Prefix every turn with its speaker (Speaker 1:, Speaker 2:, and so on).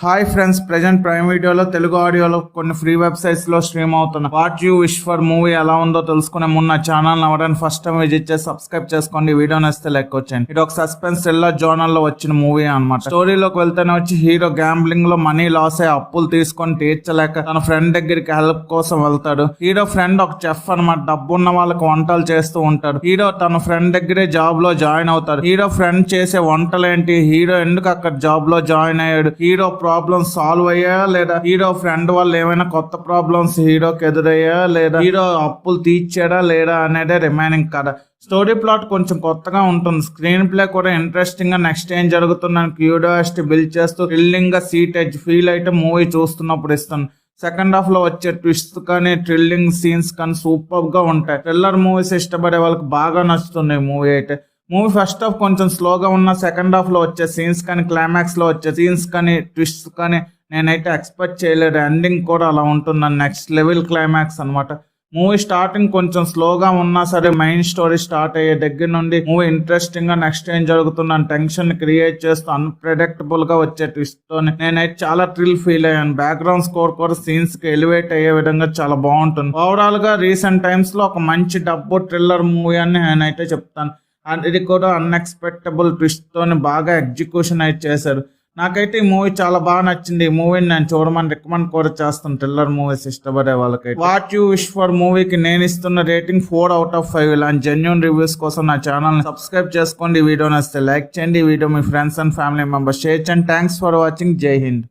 Speaker 1: Hi friends, present prime వీడియోలో తెలుగు ఆడియోలో కొన్ని ఫ్రీ వెబ్సైట్స్ లో స్ట్రీమ్ అవుతున్న what you wish for movie ఎలా ఉందో తెలుసుకునే ముందు ఛానల్ ఎవరైనా ఫస్ట్ టైం విజిట్ చేసి సబ్స్క్రైబ్ చేసుకోండి. వీడియో నచ్చితే లైక్ వచ్చేయండి. ఇది ఒక సస్పెన్స్ థ్రిల్లర్ జోనర్ లో వచ్చిన మూవీ అన్నమాట. స్టోరీలోకి వెళ్తేనే వచ్చి హీరో గ్యాంబ్లింగ్ లో మనీ లాస్ అయ్యి అప్పులు తీసుకొని తీర్చలేక తన ఫ్రెండ్ దగ్గరికి హెల్ప్ కోసం వెళ్తాడు. హీరో ఫ్రెండ్ ఒక చెఫ్ అన్నమాట. డబ్బున్న వాళ్ళకి వంటలు చేస్తూ ఉంటాడు. హీరో తన ఫ్రెండ్ దగ్గరే జాబ్ లో జాయిన్ అవుతాడు. హీరో ఫ్రెండ్ చేసే వంటలేంటి, హీరో ఎందుకు అక్కడ జాబ్ లో జాయిన్ అయ్యాడు, హీరో ప్రాబ్లమ్స్ సాల్వ్ అయ్యాయా లేదా, హీరో ఫ్రెండ్ వల్ల ఏమైనా కొత్త ప్రాబ్లమ్స్ హీరోకి ఎదురయ్యా లేదా, హీరో అప్పులు తీర్చాడా లేదా అనేదే రిమైనింగ్ కథ. స్టోరీ ప్లాట్ కొంచెం కొత్తగా ఉంటుంది. స్క్రీన్ ప్లే కూడా ఇంట్రెస్టింగ్ గా నెక్స్ట్ ఏం జరుగుతుందని క్యూరియాసిటీ బిల్డ్ చేస్తూ థ్రిల్లింగ్ గా సీట్ ఎడ్జ్ ఫీల్ అయితే మూవీ చూస్తున్నప్పుడు ఇస్తుంది. సెకండ్ హాఫ్ లో వచ్చే ట్విస్ట్ కానీ థ్రిల్లింగ్ సీన్స్ కానీ సూపర్ గా ఉంటాయి. థ్రిల్లర్ మూవీస్ ఇష్టపడే వాళ్ళకి బాగా నచ్చుతుంది ఈ మూవీ అయితే. మూవీ ఫస్ట్ హాఫ్ కొంచెం స్లోగా ఉన్న సెకండ్ హాఫ్ లో వచ్చే సీన్స్ కానీ క్లైమాక్స్ లో వచ్చే సీన్స్ కానీ ట్విస్ట్ కానీ నేనైతే ఎక్స్పెక్ట్ చేయలేదు. ఎండింగ్ కూడా అలా ఉంటుంది, నెక్స్ట్ లెవెల్ క్లైమాక్స్ అన్నమాట. మూవీ స్టార్టింగ్ కొంచెం స్లోగా ఉన్నా సరే మెయిన్ స్టోరీ స్టార్ట్ అయ్యే దగ్గర నుండి మూవీ ఇంట్రెస్టింగ్ గా నెక్స్ట్ ఏం జరుగుతుందని టెన్షన్ క్రియేట్ చేస్తూ అన్ప్రెడిక్టబుల్ గా వచ్చే ట్విస్ట్ తో నేనైతే చాలా థ్రిల్ ఫీల్ అయ్యాను. బ్యాక్గ్రౌండ్ స్కోర్ కూడా సీన్స్ కి ఎలివేట్ అయ్యే విధంగా చాలా బాగుంటుంది. ఓవరాల్ గా రీసెంట్ టైమ్స్ లో ఒక మంచి డబ్బు థ్రిల్లర్ మూవీ అని నేనైతే చెప్తాను. అండ్ ఇది కూడా అన్ఎక్స్పెక్టబుల్ ట్విస్ట్ తోని బాగా ఎగ్జిక్యూషన్ అయితే చేశారు. నాకైతే ఈ మూవీ చాలా బాగా నచ్చింది. ఈ మూవీని నేను చూడమని రికమెండ్ కూడా చేస్తాను థ్రిల్లర్ మూవీస్ ఇష్టపడే వాళ్ళకైతే. వాట్ యూ విష్ ఫర్ మూవీకి నేను ఇస్తున్న రేటింగ్ 4/5. ఇలాంటి జెన్యూన్ రివ్యూస్ కోసం నా ఛానల్ సబ్స్క్రైబ్ చేసుకోండి. ఈ వీడియో నచ్చితే లైక్ చేయండి. ఈ వీడియో మీ friends and family members share చేయండి. Thanks for watching. జై హింద్.